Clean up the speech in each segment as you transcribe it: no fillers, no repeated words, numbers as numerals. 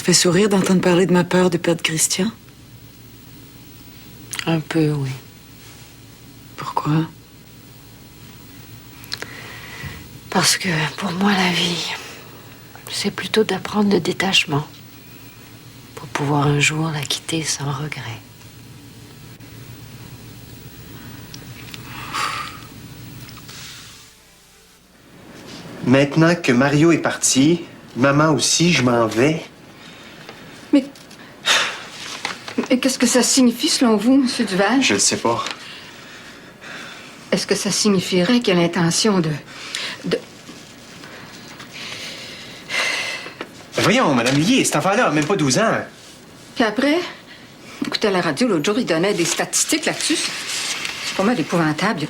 te fait sourire d'entendre parler de ma peur de perdre Christian? Un peu, oui. Pourquoi? Parce que pour moi, la vie, c'est plutôt d'apprendre le détachement pour pouvoir un jour la quitter sans regret. Maintenant que Mario est parti, maman aussi, je m'en vais. Mais qu'est-ce que ça signifie selon vous, M. Duval? Je le sais pas. Est-ce que ça signifierait qu'il a l'intention de... Voyons, Madame Lier, cet enfant-là a même pas 12 ans. Puis après, écoutez, à la radio, l'autre jour, il donnait des statistiques là-dessus. C'est pas mal épouvantable.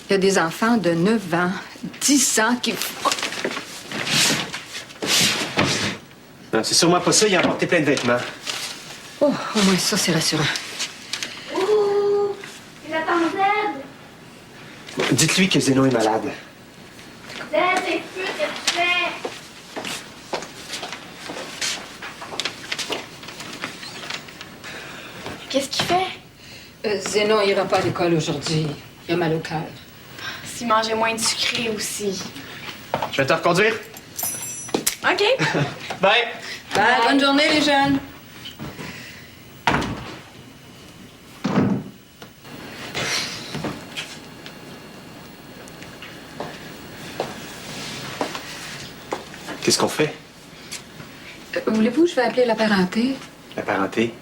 Il y a des enfants de 9 ans, 10 ans qui... Non, c'est sûrement pas ça, il a emporté plein de vêtements. Oh, au moins ça, c'est rassurant. Oh! Il attend Z! Dites-lui que Zénon est malade. Z, c'est plus que tu fais! Qu'est-ce qu'il fait? Zénon ira pas à l'école aujourd'hui. Il a mal au cœur. S'il mangeait moins de sucré aussi. Je vais te reconduire. OK. Bye! Bye, bonne journée, les jeunes. Qu'est-ce qu'on fait? Voulez-vous que je vais appeler la parenté? La parenté?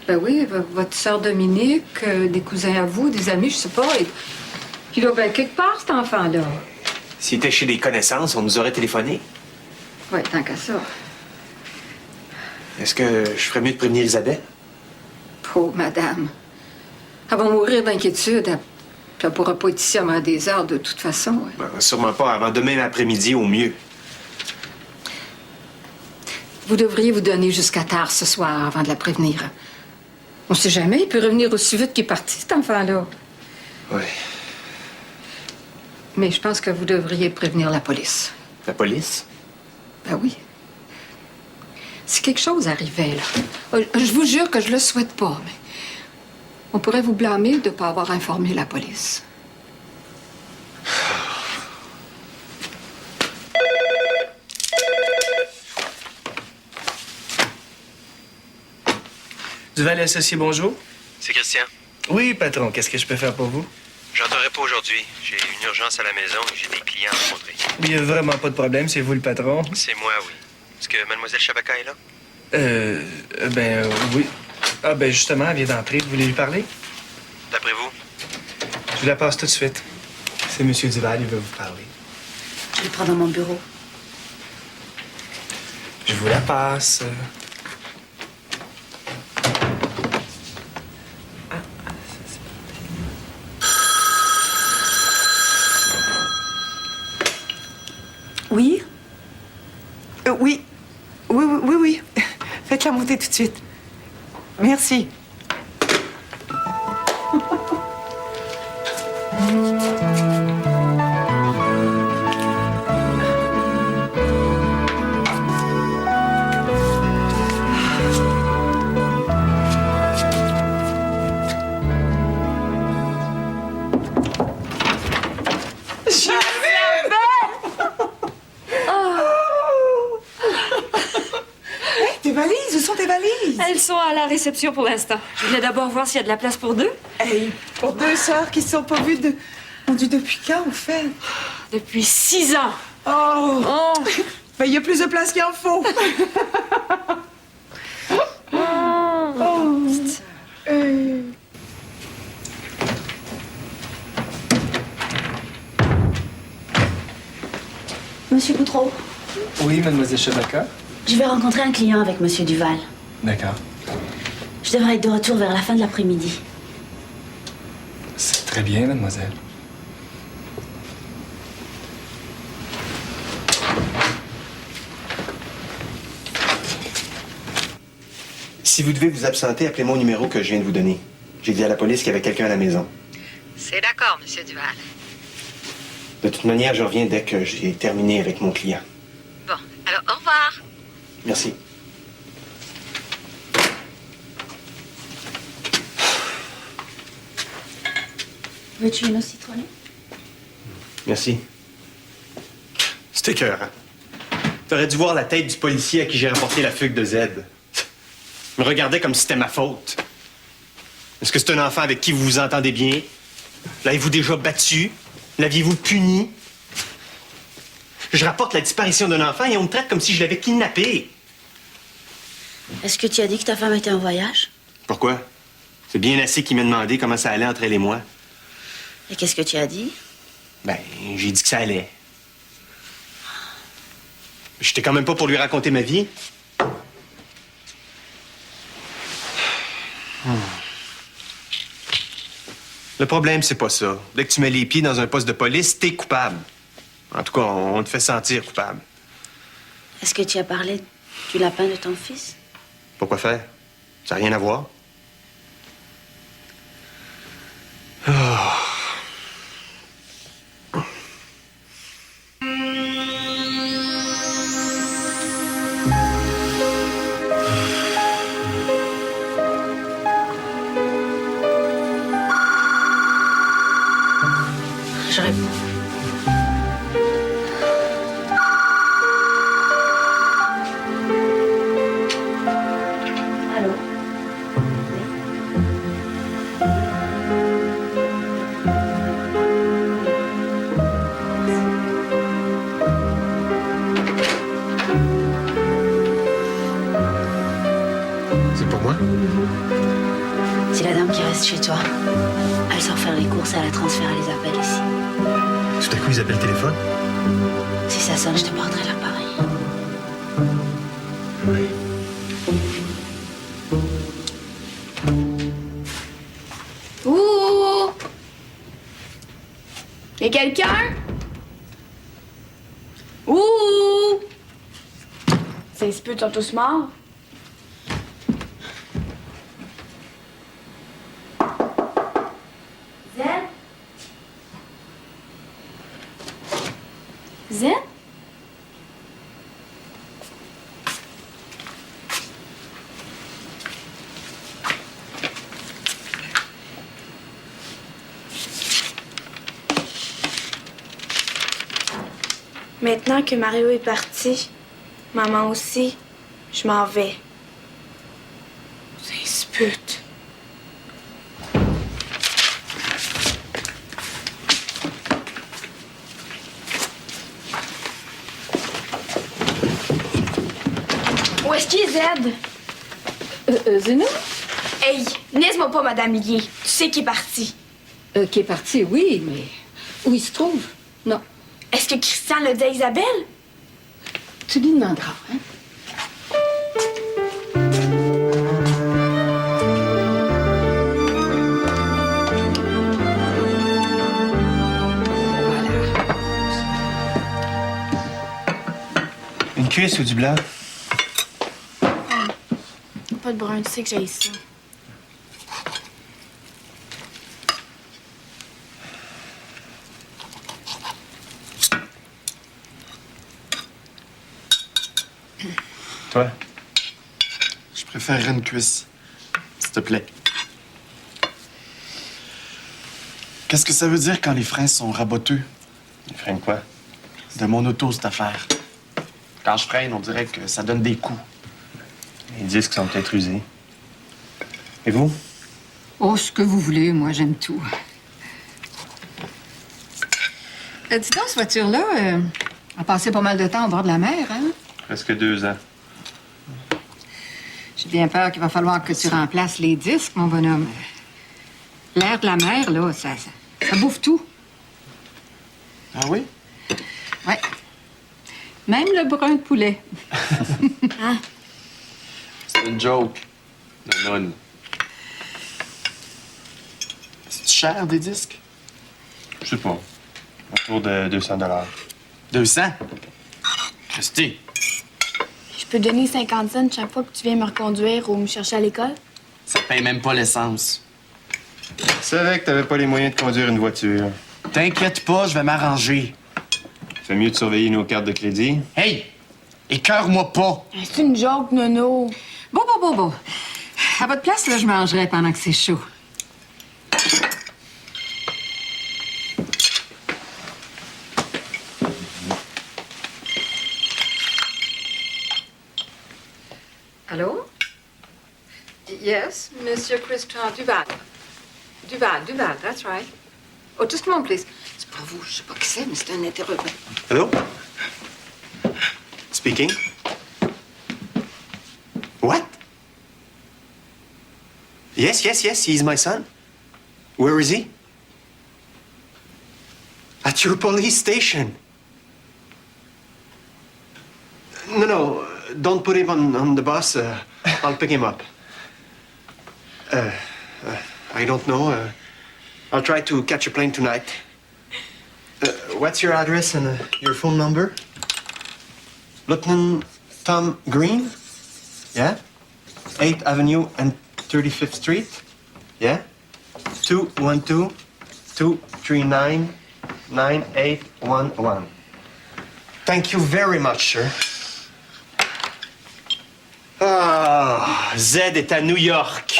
Ben oui, votre sœur Dominique, des cousins à vous, des amis, je sais pas. Il doit bien quelque part, cet enfant-là. S'il était chez des connaissances, on nous aurait téléphoné. Oui, tant qu'à ça. Est-ce que je ferais mieux de prévenir Isabelle? Pauvre madame. Elle va mourir d'inquiétude. Puis elle pourra pas être ici avant des heures, de toute façon. Ouais. Ben, sûrement pas avant demain après-midi, au mieux. Vous devriez vous donner jusqu'à tard ce soir avant de la prévenir. On sait jamais, il peut revenir aussi vite qu'il est parti, cet enfant-là. Oui. Mais je pense que vous devriez prévenir la police. La police? Ben oui. Si quelque chose arrivait, là, je vous jure que je le souhaite pas, mais on pourrait vous blâmer de ne pas avoir informé la police. Duval Associé, bonjour. C'est Christian. Oui, patron, qu'est-ce que je peux faire pour vous? J'entrerai pas aujourd'hui. J'ai une urgence à la maison et j'ai des clients à rencontrer. Il n'y a vraiment pas de problème, c'est vous le patron. C'est moi, oui. Est-ce que Mademoiselle Chabaka est là? Oui. Ah, ben justement, elle vient d'entrer. Vous voulez lui parler? D'après vous? Je vous la passe tout de suite. C'est Monsieur Duval, il veut vous parler. Je le prends dans mon bureau. Je vous la passe. Oui? Oui. Oui. Faites-la monter tout de suite. Merci. Tes valises, où sont tes valises? Elles sont à la réception pour l'instant. Je voulais d'abord voir s'il y a de la place pour deux. Hey, pour deux sœurs qui se sont pas vues de... Mon Dieu, depuis quand, au fait? Depuis 6 ans. Oh! Oh. Ben, il y a plus de place qu'il en faut. Monsieur Boutreau, Oui, Mademoiselle Chabaka. je vais rencontrer un client avec Monsieur Duval. D'accord. Je devrais être de retour vers la fin de l'après-midi. C'est très bien, mademoiselle. Si vous devez vous absenter, appelez-moi au numéro que je viens de vous donner. J'ai dit à la police qu'il y avait quelqu'un à la maison. C'est d'accord, Monsieur Duval. De toute manière, je reviens dès que j'ai terminé avec mon client. Bon, alors au revoir. Merci. Veux-tu une eau citronnée? Merci. C'était écœurant. T'aurais dû voir la tête du policier à qui j'ai rapporté la fugue de Z. Il me regardait comme si c'était ma faute. Est-ce que c'est un enfant avec qui vous vous entendez bien? L'avez-vous déjà battu? L'aviez-vous puni? Je rapporte la disparition d'un enfant et on me traite comme si je l'avais kidnappé. Est-ce que tu as dit que ta femme était en voyage? Pourquoi? C'est bien assez qu'il m'a demandé comment ça allait entre elle et moi. Et qu'est-ce que tu as dit? Ben, j'ai dit que ça allait. J'étais quand même pas pour lui raconter ma vie. Le problème, c'est pas ça. Dès que tu mets les pieds dans un poste de police, t'es coupable. En tout cas, on te fait sentir coupable. Est-ce que tu as parlé du lapin de ton fils? Pourquoi faire? Ça n'a rien à voir. Je réponds. Allô? C'est pour moi? C'est la dame qui reste chez toi. Elle sort faire les courses et elle transfère les appels ici. Tout à coup, ils appellent le téléphone. Si ça sonne, je te porterai l'appareil. Ouh! Y'a quelqu'un? Ouh! Ça se peut, ils sont tous morts? Zen? Zen? Maintenant que Mario est parti, maman aussi, je m'en vais. Ça se peut. Où est-ce qu'il est, Z? Zéno? Hey, niaise-moi pas, Madame Millier. Tu sais qu'il est parti. Qui est parti, oui, mais où il se trouve? Non. Est-ce que Christian l'a dit à Isabelle? Tu lui demanderas, hein? Une cuisse ou du blanc? Pas de brun, tu sais que j'ai ça. Toi? Je préférerais une cuisse, s'il te plaît. Qu'est-ce que ça veut dire quand les freins sont raboteux? Les freins de quoi? De mon auto, cette affaire. Quand je freine, on dirait que ça donne des coups. Les disques sont peut-être usés. Et vous? Oh, ce que vous voulez, moi, j'aime tout. Dis donc, cette voiture-là, a passé pas mal de temps au bord de la mer, hein? Presque 2 ans. J'ai bien peur qu'il va falloir que tu remplaces les disques, mon bonhomme. L'air de la mer, là, ça bouffe tout. Ah oui? Ouais. Même le brun de poulet. C'est une joke. Non. C'est cher, des disques? Je sais pas. Autour de 200 $. 200? Christy. Je peux donner 50 cents chaque fois que tu viens me reconduire ou me chercher à l'école? Ça paye même pas l'essence. Je savais que t'avais pas les moyens de conduire une voiture. T'inquiète pas, je vais m'arranger. C'est mieux de surveiller nos cartes de crédit. Hey! Écœure-moi pas! C'est une joke, Nono. Bon. À votre place, là, je mangerai pendant que c'est chaud. Allô? Yes, Monsieur Christian Duval. Duval, that's right. Oh, just a moment, please. C'est pas vous, je sais pas qui c'est, mais c'est un interrogant. Hello? Speaking? What? Yes, he's my son. Where is he? At your police station. No, don't put him on the bus. I'll pick him up. I don't know. I'll try to catch a plane tonight. What's your address and your phone number? Lieutenant Tom Green? Yeah? 8th Avenue and 35th Street? Yeah? 212-239-9811. Thank you very much, sir. Ah, Zed est à New York.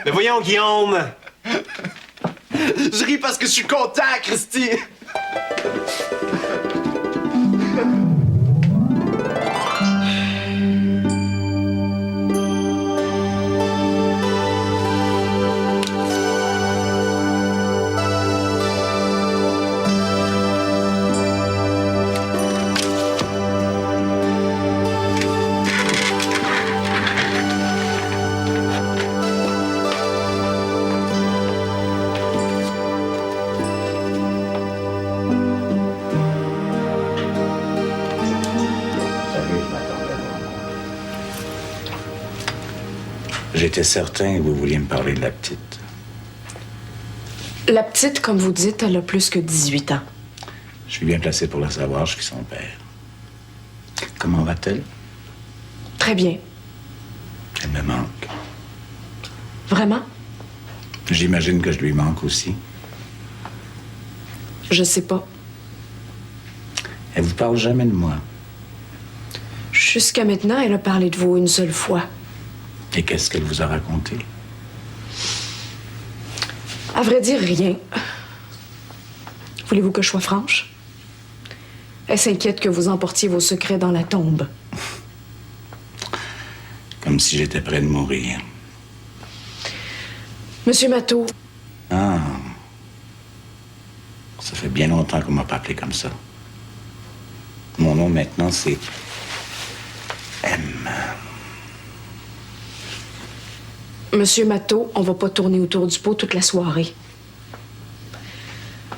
Mais voyons, Guillaume. Je ris parce que je suis content, Christy. J'étais certain que vous vouliez me parler de la petite. La petite, comme vous dites, elle a plus que 18 ans. Je suis bien placé pour le savoir, je suis son père. Comment va-t-elle? Très bien. Elle me manque. Vraiment? J'imagine que je lui manque aussi. Je sais pas. Elle vous parle jamais de moi. Jusqu'à maintenant, elle a parlé de vous une seule fois. Et qu'est-ce qu'elle vous a raconté? À vrai dire, rien. Voulez-vous que je sois franche? Elle s'inquiète que vous emportiez vos secrets dans la tombe. Comme si j'étais près de mourir. Monsieur Matteau. Ah. Ça fait bien longtemps qu'on m'a pas appelé comme ça. Mon nom maintenant, c'est M. Monsieur Matteau, on va pas tourner autour du pot toute la soirée.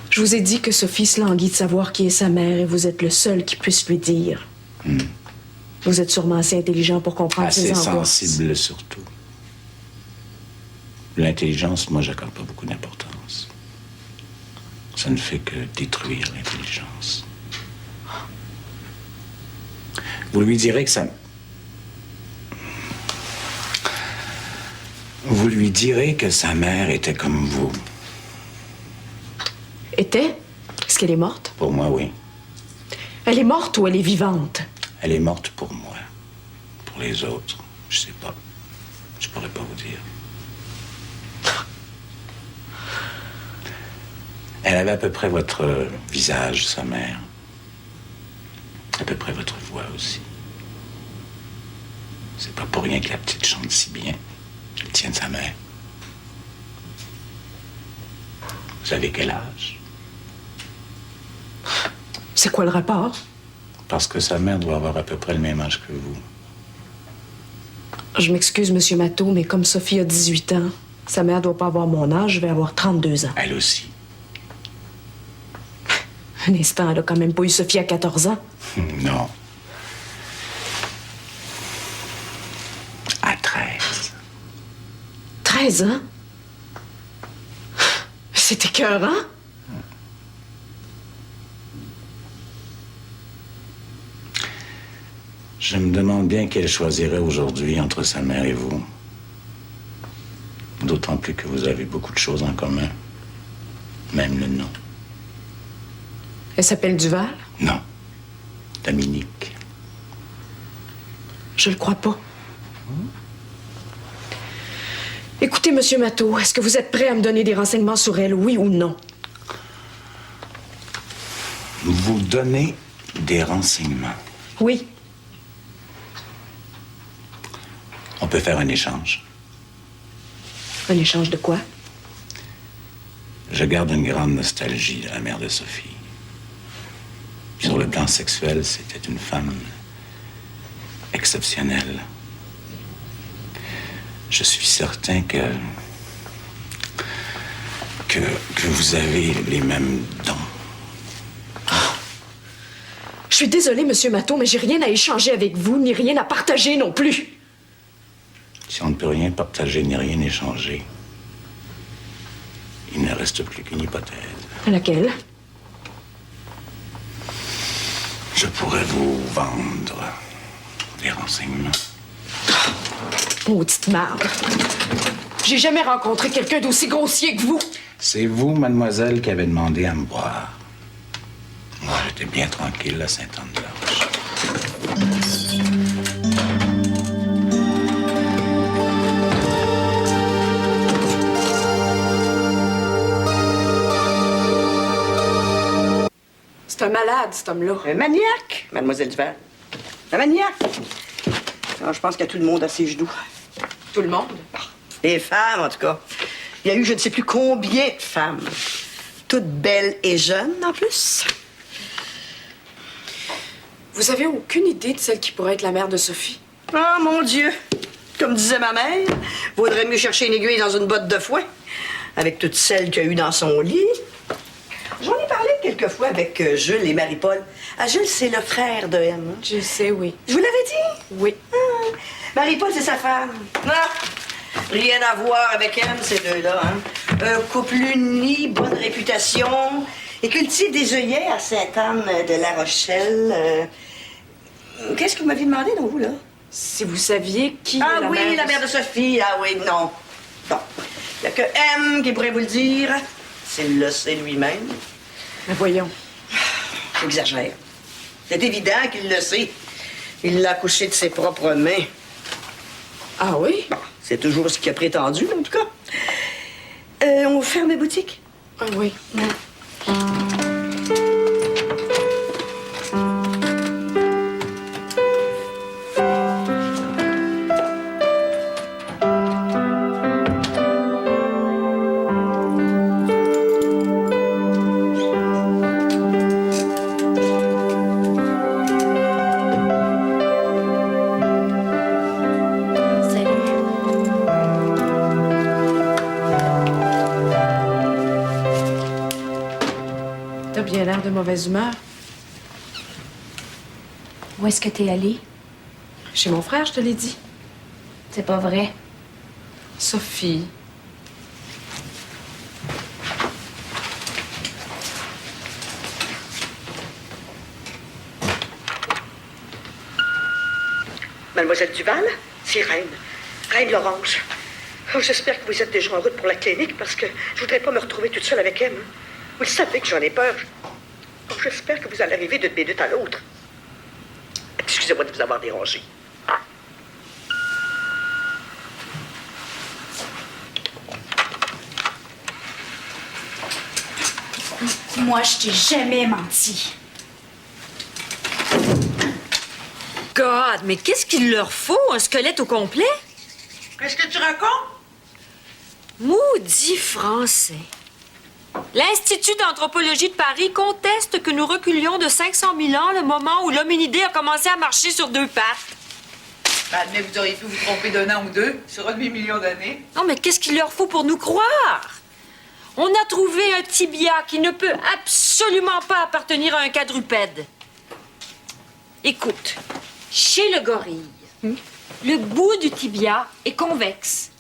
Je vous ai dit que Sophie se languit de savoir qui est sa mère et vous êtes le seul qui puisse lui dire. Vous êtes sûrement assez intelligent pour comprendre ses Assez angoisses. sensible, surtout. L'intelligence, moi, j'accorde pas beaucoup d'importance. Ça ne fait que détruire l'intelligence. Vous lui direz que ça... Vous lui direz que sa mère était comme vous. Était? Est-ce qu'elle est morte? Pour moi, oui. Elle est morte ou elle est vivante? Elle est morte pour moi. Pour les autres, je sais pas. Je pourrais pas vous dire. Elle avait à peu près votre visage, sa mère. À peu près votre voix aussi. C'est pas pour rien que la petite chante si bien. Elle tient de sa mère. Vous avez quel âge? C'est quoi le rapport? Parce que sa mère doit avoir à peu près le même âge que vous. Je m'excuse, Monsieur Matteau, mais comme Sophie a 18 ans, sa mère doit pas avoir mon âge, je vais avoir 32 ans. Elle aussi. Un instant, elle a quand même pas eu Sophie à 14 ans. Non. À 13. 13 ans? C'est écœurant. Je me demande bien quelle choisirait aujourd'hui entre sa mère et vous. D'autant plus que vous avez beaucoup de choses en commun. Même le nom. Elle s'appelle Duval? Non. Dominique. Je le crois pas. Écoutez, Monsieur Matteau, est-ce que vous êtes prêt à me donner des renseignements sur elle, oui ou non? Vous donnez des renseignements. Oui. On peut faire un échange. Un échange de quoi? Je garde une grande nostalgie de la mère de Sophie. Sur le plan sexuel, c'était une femme exceptionnelle. Je suis certain que vous avez les mêmes dons. Je suis désolée, Monsieur Matteau, mais j'ai rien à échanger avec vous, ni rien à partager non plus. Si on ne peut rien partager ni rien échanger, il ne reste plus qu'une hypothèse. Laquelle? Je pourrais vous vendre les renseignements. Maudite marde. J'ai jamais rencontré quelqu'un d'aussi grossier que vous. C'est vous, mademoiselle, qui avez demandé à me voir. Moi, j'étais bien tranquille à Sainte-Anne-de-la-Roche. C'est un malade, cet homme-là. Un maniaque, mademoiselle Duval. Un maniaque. Alors, je pense qu'il y a tout le monde à ses genoux. Tout le monde? Les femmes, en tout cas. Il y a eu je ne sais plus combien de femmes. Toutes belles et jeunes, en plus. Vous avez aucune idée de celle qui pourrait être la mère de Sophie? Oh, mon Dieu! Comme disait ma mère, vaudrait mieux chercher une aiguille dans une botte de foin, avec toutes celles qu'il y a eu dans son lit. J'en ai parlé quelquefois avec Jules et Marie-Paul. Ah, Jules, c'est le frère de M. Je sais, oui. Je vous l'avais dit? Oui. Ah, Marie-Paul, c'est sa femme. Ah, rien à voir avec M, ces deux-là. Hein? Un couple uni, bonne réputation, et cultive des œillets à Sainte-Anne-de-la-Rochelle. Qu'est-ce que vous m'aviez demandé, donc, vous, là? Si vous saviez qui est Ah la oui, mère la mère de Sophie. Ah oui, non. Bon. Il n'y a que M qui pourrait vous le dire. S'il le sait lui-même. Mais voyons. J'exagère. C'est évident qu'il le sait. Il l'a couché de ses propres mains. Ah oui? Bon, c'est toujours ce qu'il a prétendu, en tout cas. On ferme la boutique? Ah oui. T'as bien l'air de mauvaise humeur. Où est-ce que t'es allée? Chez mon frère, je te l'ai dit. C'est pas vrai. Sophie. Mademoiselle Duval, c'est Reine. Reine Lorange. Oh, j'espère que vous êtes déjà en route pour la clinique parce que je voudrais pas me retrouver toute seule avec elle. Hein. Vous le savez que j'en ai peur. Oh, j'espère que vous allez arriver d'une minute à l'autre. Excusez-moi de vous avoir dérangé. Moi, je t'ai jamais menti. God, mais qu'est-ce qu'il leur faut, un squelette au complet? Qu'est-ce que tu racontes? Maudit français. L'Institut d'anthropologie de Paris conteste que nous reculions de 500 000 ans le moment où l'hominidé a commencé à marcher sur deux pattes. Mais vous auriez pu vous tromper d'un an ou deux sur un demi-million d'années. Non, mais qu'est-ce qu'il leur faut pour nous croire? On a trouvé un tibia qui ne peut absolument pas appartenir à un quadrupède. Écoute, chez le gorille, le bout du tibia est convexe,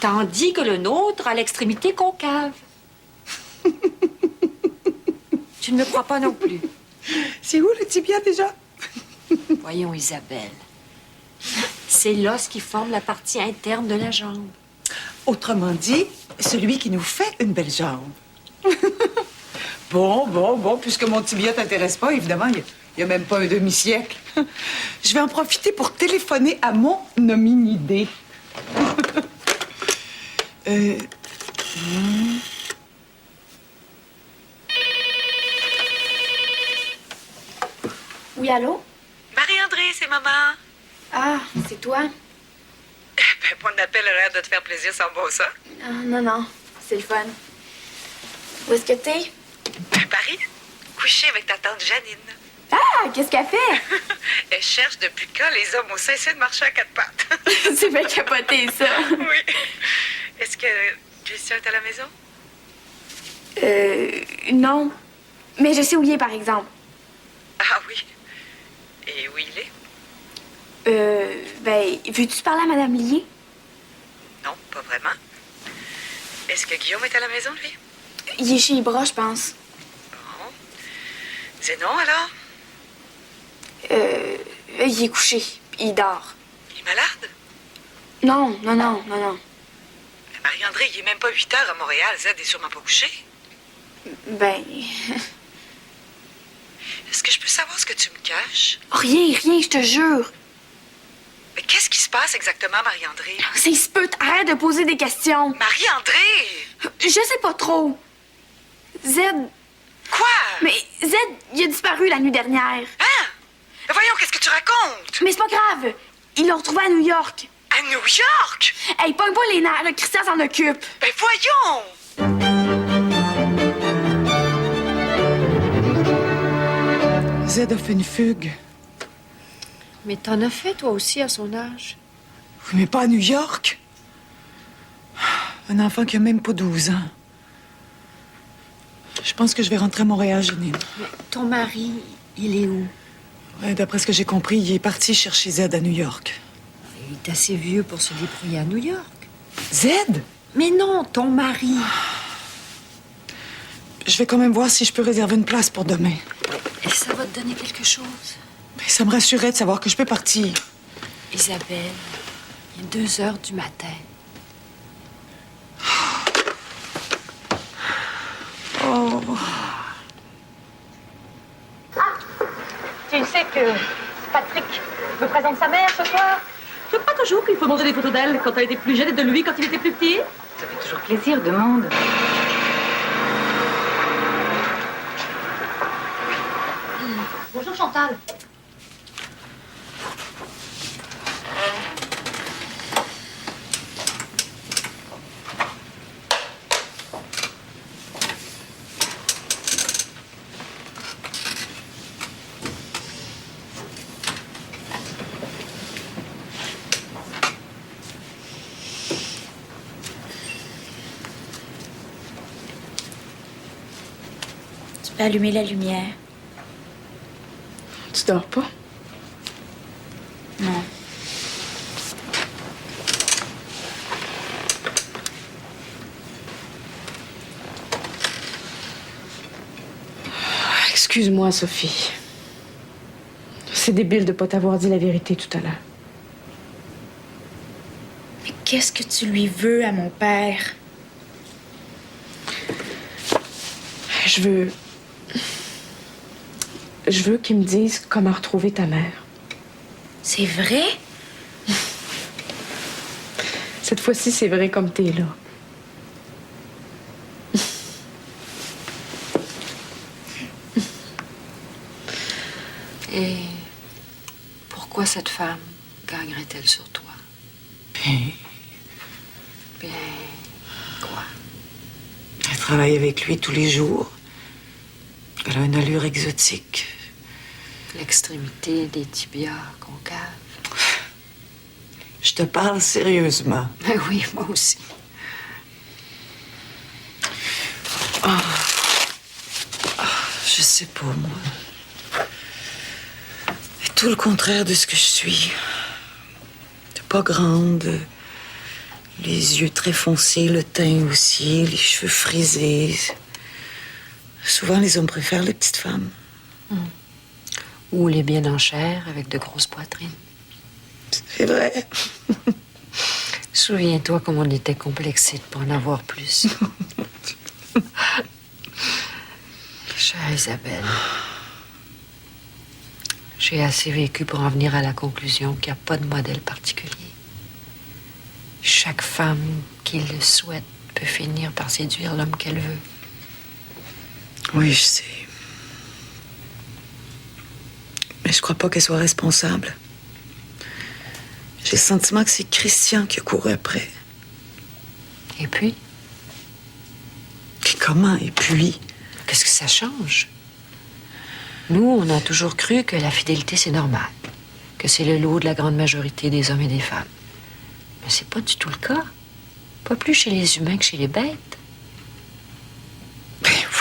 tandis que le nôtre a l'extrémité concave. Tu ne me crois pas non plus. C'est où le tibia déjà? Voyons, Isabelle. C'est l'os qui forme la partie interne de la jambe. Autrement dit, celui qui nous fait une belle jambe. Bon, puisque mon tibia t'intéresse pas, évidemment, il y a même pas un demi-siècle. Je vais en profiter pour téléphoner à mon hominidé. Oui, allô? Marie-André, c'est maman. Ah, c'est toi? Ben, prendre l'appel a l'air de te faire plaisir sans bon ça. Ah, non, non, c'est le fun. Où est-ce que t'es? À Paris, couché avec ta tante Janine. Ah, qu'est-ce qu'elle fait? Elle cherche depuis quand les hommes ont cessé de marcher à quatre pattes. C'est bien capoté, ça. Oui. Est-ce que Christian est à la maison? Non. Mais je sais où il est, par exemple. Ah oui. Et où il est? Ben, veux-tu parler à Madame Lier? Non, pas vraiment. Est-ce que Guillaume est à la maison, lui? Il est chez Ibra, je pense. Bon. Zénon, alors? Il est couché. Il dort. Il est malade? Non, non, non, non, non. Marie-André, il est même pas 8 heures à Montréal. Zed est sûrement pas couché. Ben... Est-ce que je peux savoir ce que tu me caches? Rien, rien, je te jure. Mais qu'est-ce qui se passe exactement, Marie-André? C'est se peut, arrête de poser des questions. Marie-André! Je sais pas trop. Zed... Quoi? Mais Zed, il a disparu la nuit dernière. Hein? Voyons, qu'est-ce que tu racontes? Mais c'est pas grave. Ils l'ont retrouvé à New York. À New York? Hey, pogne pas les nerfs, là, Christian s'en occupe. Ben voyons! Zed a fait une fugue. Mais t'en as fait, toi aussi, à son âge. Oui, mais pas à New York. Un enfant qui a même pas 12 ans. Je pense que je vais rentrer à Montréal, Janine. Mais ton mari, il est où? Ouais, d'après ce que j'ai compris, il est parti chercher Zed à New York. Il est assez vieux pour se débrouiller à New York. Zed? Mais non, ton mari. Je vais quand même voir si je peux réserver une place pour demain. Et ça va te donner quelque chose. Mais ça me rassurait de savoir que je peux partir. Isabelle, il est 2 heures du matin. Oh. Tu sais que Patrick me présente sa mère ce soir? Tu sais pas toujours qu'il faut montrer des photos d'elle quand elle était plus jeune et de lui quand il était plus petit? Ça fait toujours plaisir, demande. Bonjour Chantal. Tu peux allumer la lumière. Tu dors pas? Non. Excuse-moi, Sophie. C'est débile de pas t'avoir dit la vérité tout à l'heure. Mais qu'est-ce que tu lui veux à mon père? Je veux qu'il me dise comment retrouver ta mère. C'est vrai? Cette fois-ci, c'est vrai comme t'es là. Et pourquoi cette femme gagnerait-elle sur toi? Bien, quoi? Elle travaille avec lui tous les jours. Elle a une allure exotique. L'extrémité des tibias concaves. Je te parle sérieusement. Ben oui, moi aussi. Je sais pas, moi. Tout le contraire de ce que je suis. Pas grande, les yeux très foncés, le teint aussi, les cheveux frisés. Souvent, les hommes préfèrent les petites femmes. Ou les bien en chair avec de grosses poitrines. C'est vrai. Souviens-toi comme on était complexés de pas en avoir plus. Chère Isabelle, j'ai assez vécu pour en venir à la conclusion qu'il n'y a pas de modèle particulier. Chaque femme qui le souhaite peut finir par séduire l'homme qu'elle veut. Oui, je sais. Mais je crois pas qu'elle soit responsable. J'ai le sentiment que c'est Christian qui a couru après. Et puis? Et comment? Et puis? Qu'est-ce que ça change? Nous, on a toujours cru que la fidélité, c'est normal. Que c'est le lot de la grande majorité des hommes et des femmes. Mais c'est pas du tout le cas. Pas plus chez les humains que chez les bêtes.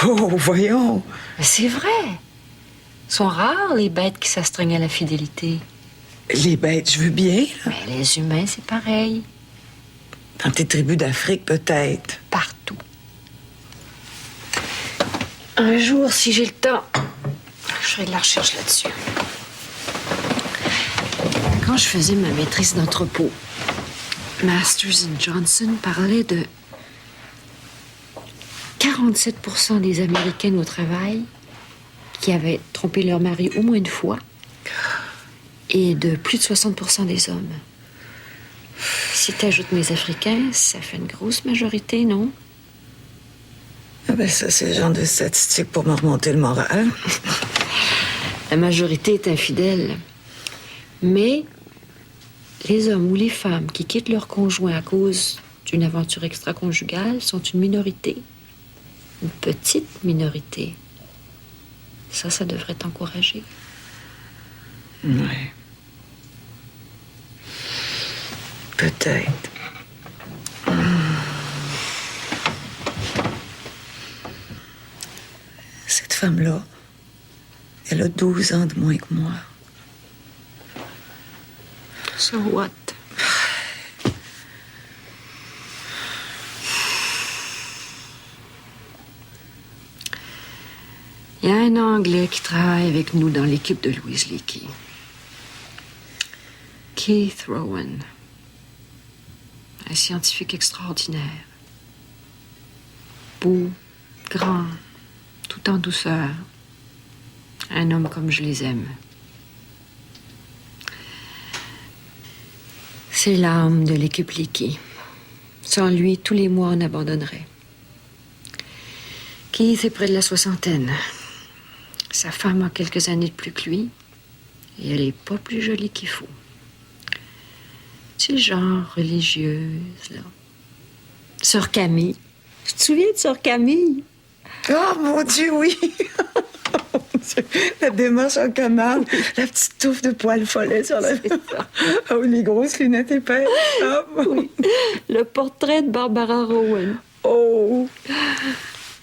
Oh, voyons. Mais c'est vrai. Sont rares les bêtes qui s'astreignent à la fidélité. Les bêtes, je veux bien. Là. Mais les humains, c'est pareil. Dans tes tribus d'Afrique, peut-être. Partout. Un jour, si j'ai le temps, je ferai de la recherche là-dessus. Quand je faisais ma maîtrise d'entrepôt, Masters and Johnson parlait de 47% des Américaines au travail qui avaient trompé leur mari au moins une fois et de plus de 60% des hommes. Si tu ajoutes mes Africains, ça fait une grosse majorité, non? Ah ben ça, c'est le genre de statistique pour me remonter le moral. La majorité est infidèle. Mais les hommes ou les femmes qui quittent leur conjoint à cause d'une aventure extra-conjugale sont une minorité. Une petite minorité. Ça devrait t'encourager. Oui. Peut-être. Cette femme-là, elle a 12 ans de moins que moi. So what? Il y a un Anglais qui travaille avec nous dans l'équipe de Louise Leakey. Keith Rowan. Un scientifique extraordinaire. Beau, grand, tout en douceur. Un homme comme je les aime. C'est l'âme de l'équipe Leakey. Sans lui, tous les mois, on abandonnerait. Keith est près de la soixantaine. Sa femme a quelques années de plus que lui. Et elle est pas plus jolie qu'il faut. C'est le genre religieuse, là. Sœur Camille. Tu te souviens de Sœur Camille? Oh, mon Dieu, oui! Oh, mon Dieu. La démarche en canard, la petite touffe de poils follets sur la... Ah oui, les grosses lunettes épaisses. Ah, bon. Oui. Le portrait de Barbara Rowan. Oh!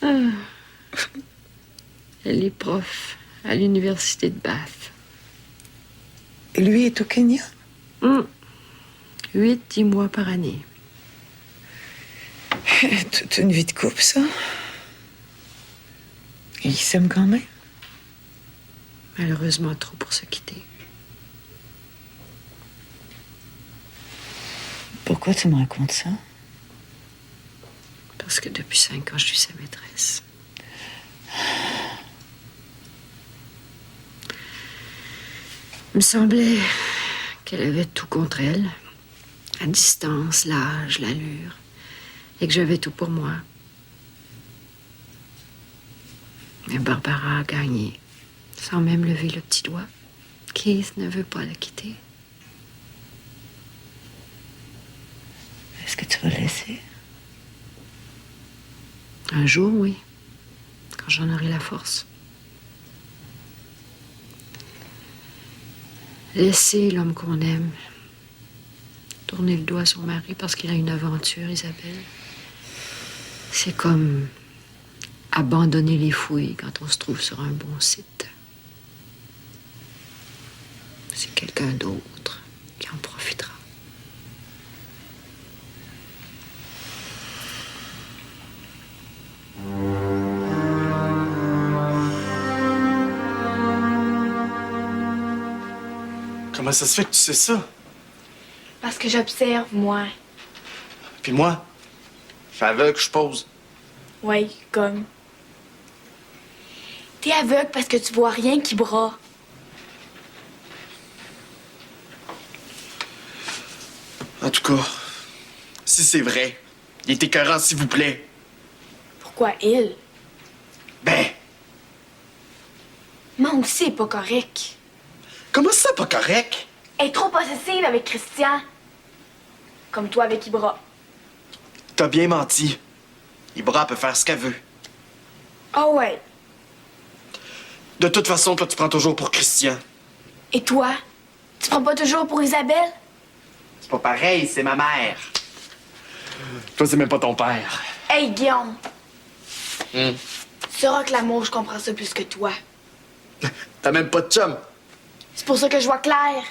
Ah. Elle est prof à l'université de Bath. Et lui est au Kenya? 8-10 mois par année. Toute une vie de couple, ça. Et ils s'aiment quand même. Malheureusement trop pour se quitter. Pourquoi tu me racontes ça? Parce que depuis 5 ans, je suis sa maîtresse. Il me semblait qu'elle avait tout contre elle. La distance, l'âge, l'allure. Et que j'avais tout pour moi. Mais Barbara a gagné. Sans même lever le petit doigt. Keith ne veut pas la quitter. Est-ce que tu vas le laisser? Un jour, oui. Quand j'en aurai la force. Laisser l'homme qu'on aime. Tourner le doigt à son mari parce qu'il a une aventure, Isabelle. C'est comme abandonner les fouilles quand on se trouve sur un bon site. C'est quelqu'un d'autre qui en profitera. Comment ça se fait que tu sais ça? Parce que j'observe, moi. Puis moi? Je suis aveugle, je pose. Oui, comme. T'es aveugle parce que tu vois rien qui brasse. En tout cas, si c'est vrai, il est écœurant, s'il vous plaît. Pourquoi il? Ben, Moi aussi, c'est pas correct. Comment ça, pas correct? Elle est trop possessive avec Christian. Comme toi avec Ibra. T'as bien menti. Ibra peut faire ce qu'elle veut. Oh ouais. De toute façon, toi, tu prends toujours pour Christian. Et toi? Tu prends pas toujours pour Isabelle? C'est pas pareil, c'est ma mère. Toi, c'est même pas ton père. Hey, Guillaume. Tu sauras que l'amour, je comprends ça plus que toi. T'as même pas de chum. C'est pour ça que je vois clair.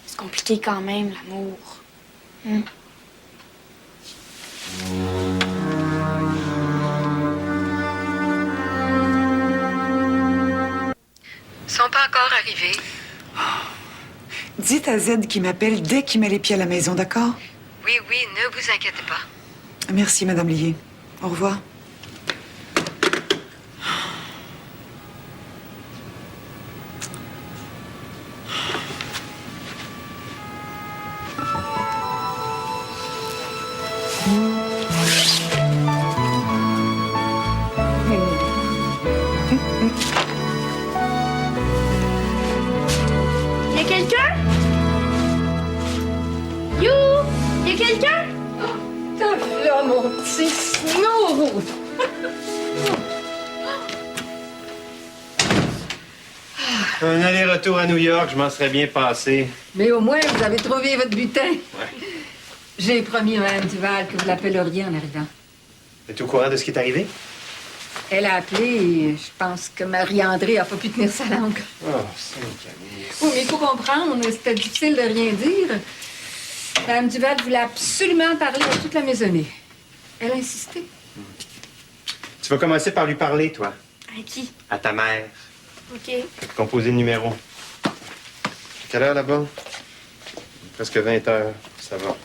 C'est compliqué quand même, l'amour. Ils sont pas encore arrivés. Dites à Z qu'il m'appelle dès qu'il met les pieds à la maison, d'accord? Oui, ne vous inquiétez pas. Merci, Madame Lié. Au revoir. Y a quelqu'un? You! Y a quelqu'un? T'as là, mon petit snow! Un aller-retour à New York, je m'en serais bien passé. Mais au moins, vous avez trouvé votre butin. J'ai promis à Mme Duval que vous l'appelleriez en arrivant. Es-tu au courant de ce qui est arrivé? Elle a appelé et je pense que Marie-André a pas pu tenir sa langue. Oh, c'est Oui, mais il faut comprendre, c'était difficile de rien dire. Mme Duval voulait absolument parler à toute la maisonnée. Elle a insisté. Tu vas commencer par lui parler, toi. À qui? À ta mère. OK. Composer le numéro. Quelle heure là-bas? Presque 20 heures. Ça va.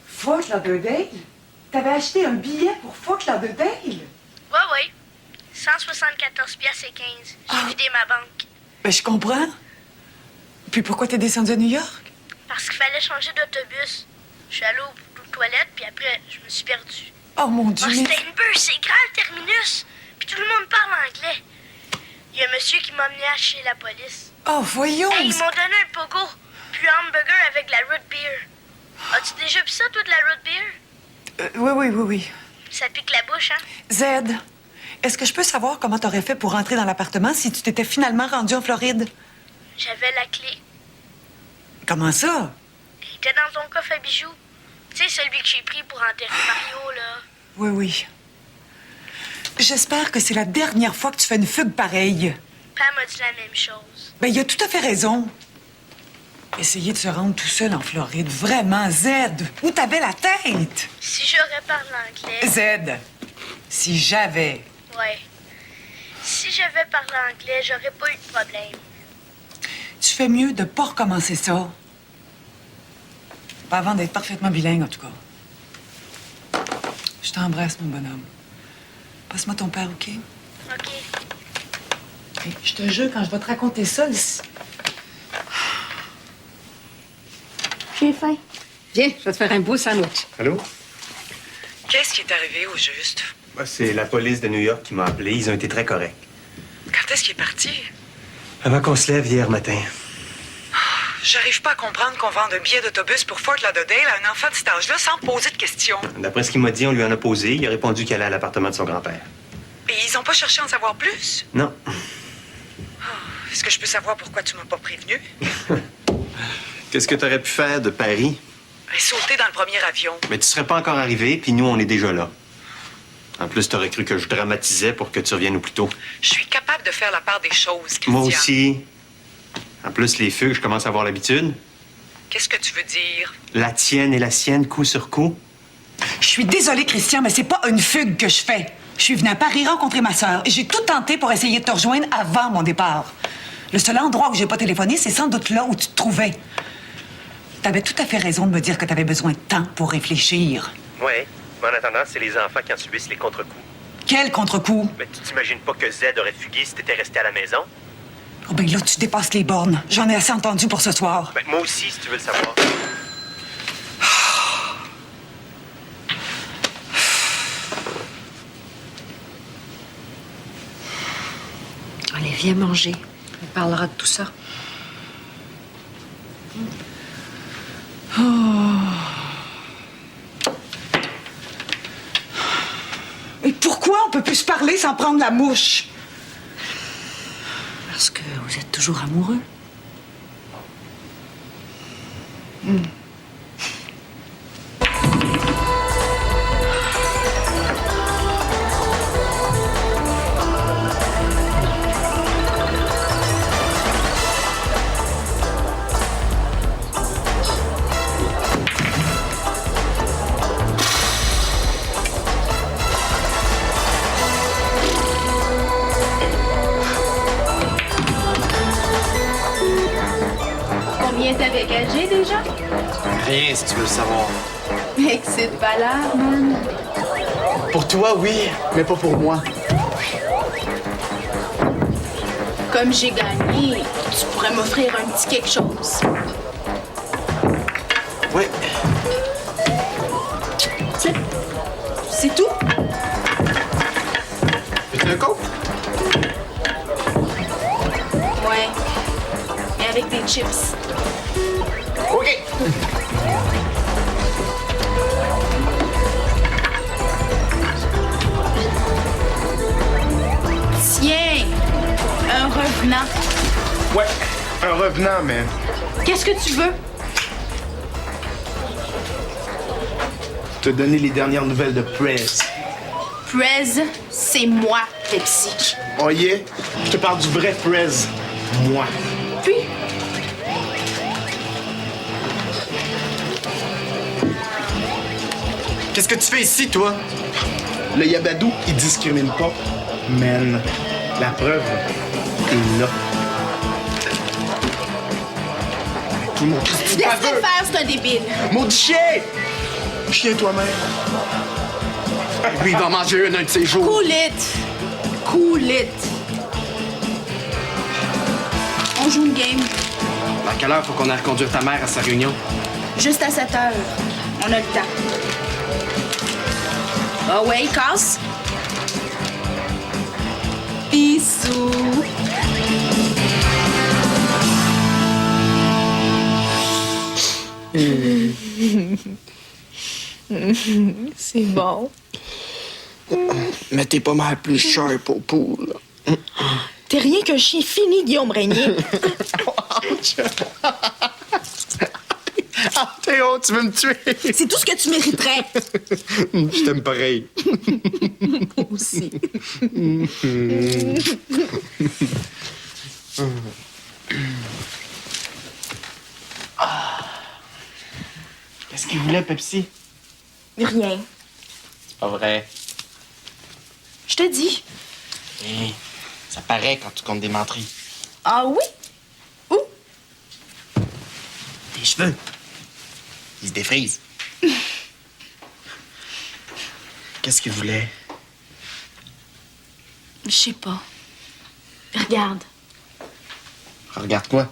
Fort Lauderdale? T'avais acheté un billet pour Fort Lauderdale? Ouais. 174 piastres et 15. J'ai vidé ma banque. Ben, je comprends. Puis pourquoi t'es descendu à New York? Parce qu'il fallait changer d'autobus. Je suis allée aux toilettes, puis après, je me suis perdue. Oh, mon Dieu, Oh, mais... c'était une bus, c'est grand le terminus. Puis tout le monde parle anglais. Il y a un monsieur qui m'a amené acheter la police. Oh, voyons! Hey, ils m'ont donné un pogo, puis un hamburger avec de la root beer. As-tu déjà vu ça, toi, de la root beer? Oui. Ça pique la bouche, hein? Z, est-ce que je peux savoir comment t'aurais fait pour rentrer dans l'appartement si tu t'étais finalement rendu en Floride? J'avais la clé. Comment ça? Il était dans ton coffre à bijoux. Tu sais, celui que j'ai pris pour enterrer Mario, là. Oui. J'espère que c'est la dernière fois que tu fais une fugue pareille. Pam m'a dit la même chose. Ben, il a tout à fait raison. Essayer de se rendre tout seul en Floride, vraiment, Z, où t'avais la tête? Si j'aurais parlé anglais... Z, si j'avais... Ouais. Si j'avais parlé anglais, j'aurais pas eu de problème. Tu fais mieux de pas recommencer ça. Pas avant d'être parfaitement bilingue, en tout cas. Je t'embrasse, mon bonhomme. Passe-moi ton père, OK? OK. Hey, je te jure, quand je vais te raconter ça... J'ai faim. Viens, je vais te faire un beau sandwich. Allô? Qu'est-ce qui est arrivé au juste? C'est la police de New York qui m'a appelé. Ils ont été très corrects. Quand est-ce qu'il est parti? Avant qu'on se lève hier matin. J'arrive pas à comprendre qu'on vende un billet d'autobus pour Fort Lauderdale à un enfant de cet âge-là sans poser de questions. D'après ce qu'il m'a dit, on lui en a posé. Il a répondu qu'il allait à l'appartement de son grand-père. Et ils ont pas cherché à en savoir plus? Non. Est-ce que je peux savoir pourquoi tu m'as pas prévenu? Qu'est-ce que tu aurais pu faire de Paris? Sauter dans le premier avion. Mais tu serais pas encore arrivé, puis nous, on est déjà là. En plus, t'aurais cru que je dramatisais pour que tu reviennes au plus tôt. Je suis capable de faire la part des choses, Christian. Moi aussi. En plus, les fugues, je commence à avoir l'habitude. Qu'est-ce que tu veux dire? La tienne et la sienne, coup sur coup. Je suis désolée, Christian, mais c'est pas une fugue que je fais. Je suis venue à Paris rencontrer ma sœur et j'ai tout tenté pour essayer de te rejoindre avant mon départ. Le seul endroit où j'ai pas téléphoné, c'est sans doute là où tu te trouvais. T'avais tout à fait raison de me dire que t'avais besoin de temps pour réfléchir. Oui. Mais en attendant, c'est les enfants qui en subissent les contre-coups. Quel contre-coup? Mais tu t'imagines pas que Z aurait fugué si t'étais resté à la maison? Oh ben là, tu dépasses les bornes. J'en ai assez entendu pour ce soir. Ben, moi aussi, si tu veux le savoir. Allez, viens manger. On parlera de tout ça. Oh. Et pourquoi on peut plus se parler sans prendre la mouche? Parce que vous êtes toujours amoureux. Combien t'avais gagé déjà? Rien, si tu veux le savoir. Mec, c'est de valeur, man. Pour toi, oui, mais pas pour moi. Comme j'ai gagné, tu pourrais m'offrir un petit quelque chose. Oui. Tiens, c'est tout? Veux-tu un coke? Ouais, mais avec des chips. OK. Tiens, un revenant. Ouais, un revenant, man. Qu'est-ce que tu veux? Te donner les dernières nouvelles de Prez. Prez, c'est moi, Pepsi. Oh yeah? Je te parle du vrai Prez. Moi. Puis, Qu'est-ce que tu fais ici, toi? Le Yabadou, il discrimine pas. Man, la preuve est là. Tout le monde. laisse-le faire, c'est un débile. Maudit chien! Chien toi-même. Lui, il va manger un de ses jours. Cool it. Cool it. On joue une game. À quelle heure faut qu'on aille reconduire ta mère à sa réunion? Juste à 7 heures. On a le temps. Ah ouais, casse. Bisous. C'est bon. Mais t'es pas mal plus cher pour poule. T'es rien qu'un chien fini, Guillaume Régnier. Ah, Théo, tu veux me tuer? C'est tout ce que tu mériterais. Je t'aime pareil. Moi aussi. Qu'est-ce qu'il voulait, Pepsi? Rien. C'est pas vrai. Je te dis. Hé, ça paraît quand tu comptes des menteries. Ah oui? Où? Tes cheveux. Ils se défrisent. Qu'est-ce qu'il voulait? Je sais pas. Regarde, Regarde quoi?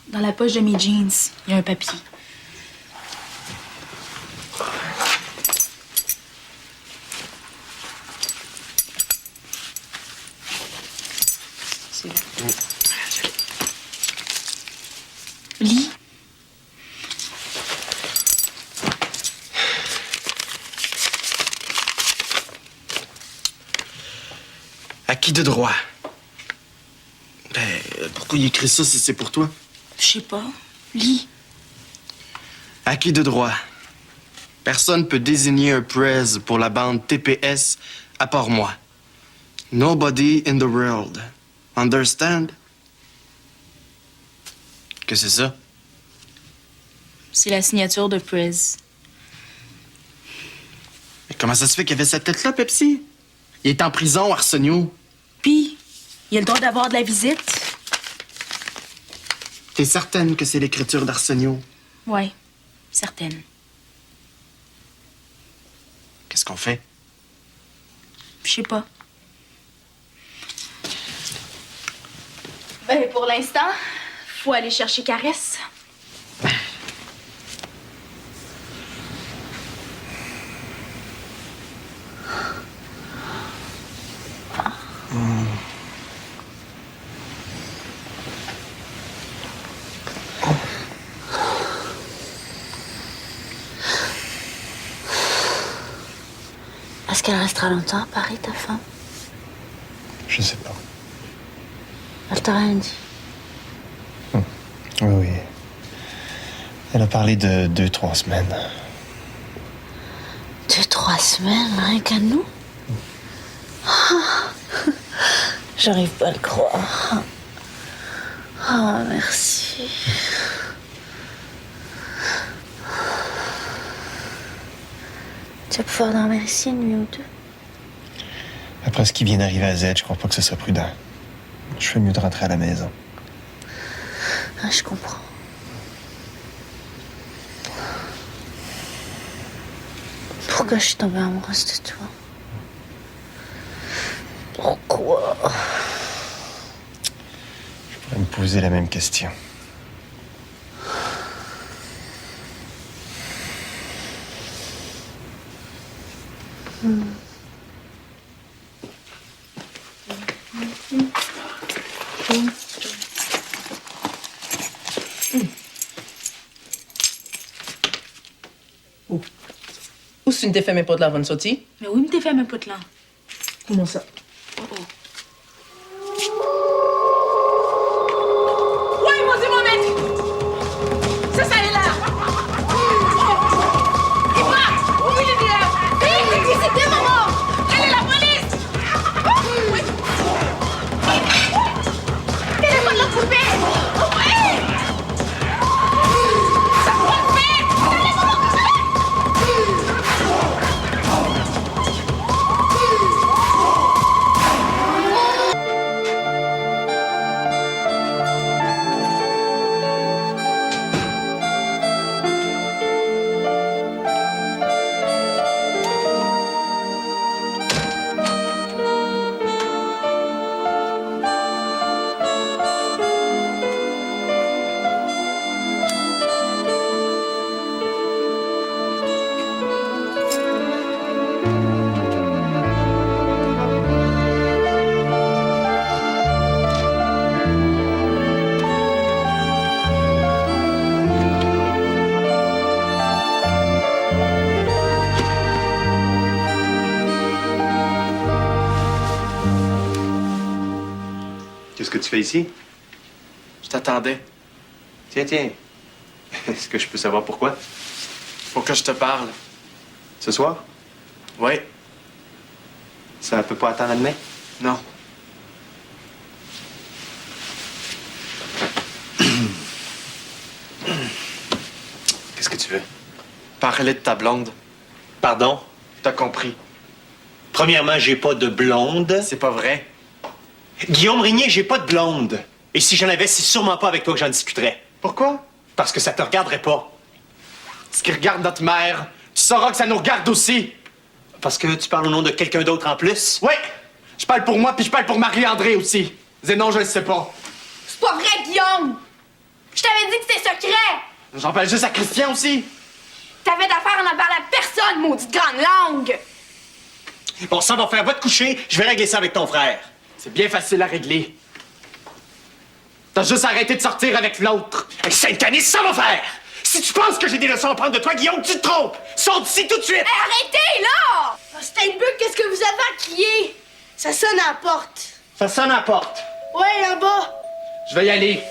dans la poche de mes jeans, il y a un papier. C'est là. Lis. Acquis de droit. Ben, pourquoi il écrit ça si c'est pour toi? Je sais pas. Lis. Acquis de droit. Personne peut désigner un Prez pour la bande TPS à part moi. Nobody in the world. Understand? Que c'est ça? C'est la signature de Prez. Mais comment ça se fait qu'il y avait cette lettre-là, Pepsi? Il est en prison, Arsenio. Puis, il a le droit d'avoir de la visite. T'es certaine que c'est l'écriture d'Arsenio? Ouais, certaine. Qu'est-ce qu'on fait? Je sais pas. Ben, pour l'instant, faut aller chercher Caresse. Est-ce qu'elle restera longtemps à Paris, ta femme? Je sais pas. Elle t'a rien dit? Oui, oui. Elle a parlé de 2-3 semaines. 2-3 semaines, rien qu'à nous? Ah, j'arrive pas à le croire. Ah, merci. Tu vas pouvoir dormir ici une nuit ou deux? Après ce qui vient d'arriver à Z, je crois pas que ce soit prudent. Je fais mieux de rentrer à la maison. Ah, je comprends. Pourquoi je suis tombée amoureuse de toi? Pourquoi? Je pourrais me poser la même question. Où c'est une t'es fait mes potes là avant de sortir? Mais oui, mais t'es fait mes potes là. Comment ça? Ouais, mon Dieu, mon maître! Ça est là! Dis-moi! Où il est là? Vite, l'électricité, maman! Elle est la police! Oui! Téléphone de la poupée! Oui! Ça prend vite! Téléphone de la poupée! Qu'est-ce que tu fais ici? Je t'attendais. Tiens, tiens. Est-ce que je peux savoir pourquoi? Faut que je te parle. Ce soir? Oui. Ça peut pas attendre demain? Non. Qu'est-ce que tu veux? Parler de ta blonde. Pardon? T'as compris. Premièrement, j'ai pas de blonde. C'est pas vrai. Guillaume Régnier, j'ai pas de blonde. Et si j'en avais, c'est sûrement pas avec toi que j'en discuterais. Pourquoi? Parce que ça te regarderait pas. Ce qui regarde notre mère, tu sauras que ça nous regarde aussi. Parce que tu parles au nom de quelqu'un d'autre en plus? Oui! Je parle pour moi, puis je parle pour Marie-André aussi. Zénon, je le sais pas. C'est pas vrai, Guillaume! Je t'avais dit que c'était secret! J'en parle juste à Christian aussi. T'avais d'affaires à n'en parler à personne, maudite grande langue! Bon, ça va faire, va te coucher, je vais régler ça avec ton frère. C'est bien facile à régler. T'as juste arrêté de sortir avec l'autre. Hey, Sainte-Canis, ça va faire! Si tu penses que j'ai des leçons à prendre de toi, Guillaume, tu te trompes! Sors d'ici tout de suite! Hey, arrêtez, là! Steinbuck, qu'est-ce que vous avez à crier? Ça sonne à la porte. Ça sonne à la porte. Ouais, là-bas. Je vais y aller.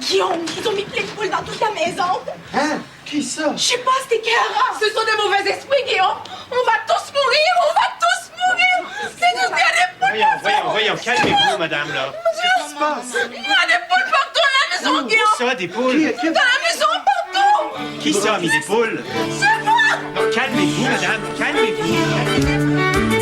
Guillaume, ils ont mis plein de poules dans toute la maison! Hein? Qui ça? Je sais pas, c'était écœurant! Ce sont des mauvais esprits, Guillaume! On va tous mourir! On va tous mourir! C'est nous qui a des poules! Voyons, calmez-vous, madame, là. Qu'est-ce qui se passe? Il y a des poules partout dans la maison, Guillaume! Ça, des poules? Dans la maison, partout! Qui ça a mis des poules? C'est moi! Non, calmez-vous, madame, calmez-vous.